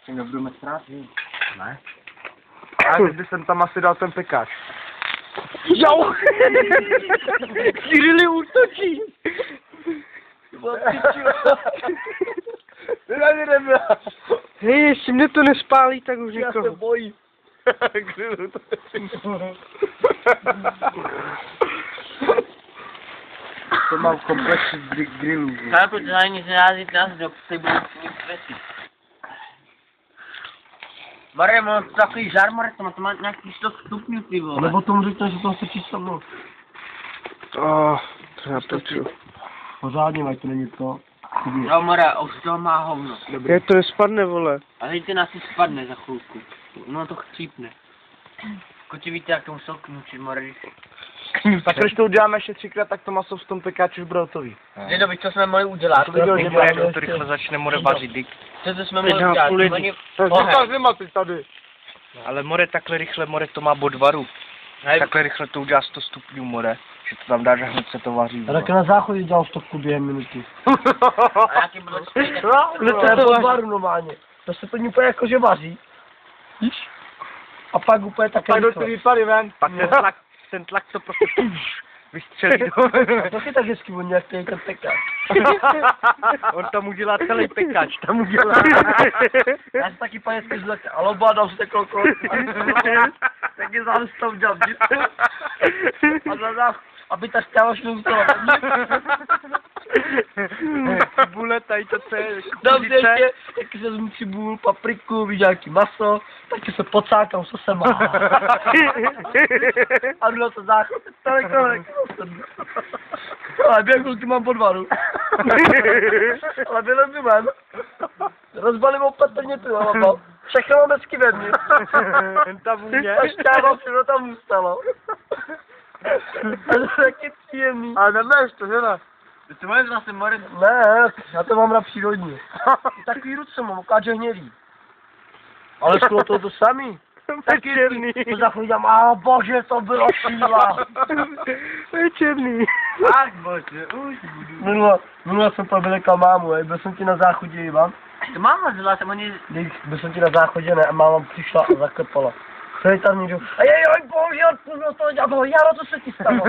Nebudeme ztrátit. Ne. A kdyby jsem tam asi dal ten pekáč. Jo! Cyrily útočí! Hej, jestli mě to nespálí, tak už Já nikoho. se bojím. Grilu to To mám komplexní grillů. Ale proč na nic nenázít nás do psy budoucí světy? Mare, mám takový žár, Mare, to má nějaký 100 stupňů, ty vole. Nebo tomu řekne, že to se číst mnou. To já poču. Pořádně, ať to není to. Jo, Mare, už to má hovno. Je to nespadne, vole. A teď ten asi spadne za chvilku. No to chcípne. Koči víte, jak tomu souk nučit, Mare. Tak když to uděláme ještě 3krát, tak to maso v tom pekáči už bude hotový. Dědovi, co jsme mohli udělat? To viděl, že Jak bude to rychle začne more vařit, dik. Co jsme mohli udělat? To říkáš ty tady. Ale more takhle rychle, more to má bod varu. Takhle rychle to udělá 100 stupňů, more. Že to tam dáš a hned se to vaří. A tak na záchodě dělal 100 během minuty. A jaký bylo stejně? No to je pod varu normálně. To se to úplně jako že vaří. Víš? A pak úplně také rychle. vypadí ven. Pak ten tlak to prostě vystřelí. To je tak hezky voní, jak ten pekáč. On tam udělá celý pekáč, tam udělá. Já jsem taky pane hezky zlek, ale oba dám si takovou kolku. Taky zálež to udělal. A zadám, aby ta šťáva šloustala. Cibule, tady to co je. Dám si ještě, taky se zmu cibul, papriku, víš nějaký maso, taky se pocákám, co se má. A bylo to záchod, ale během chvilky mám pod varu. Ale během ven. Rozbalím opatrně tu hlavu. Všechno mám hezky vevnitř. Ta vůně. A šťáva všechno tam zůstalo. A to je taky příjemný. Ale nemáš to, že ne? Ty máš zase, Mare. Ne, já to mám na přírodní. Takový ruce mám, ukáže hnědý. Ale šlo to samý. Taky černý. To za chvíli dělám, bože, to bylo šíla. To je černý. Ach bože, už budu. Minule jsem to vylekal mámu, byl jsem ti na záchodě, Ivan. To máma zla, jsem ani... Byl jsem ti na záchodě, ne, a máma přišla a zaklepala. Tady tam někdo, a jejoj, bože, odpůl to dělal, Jaro, co se ti stalo?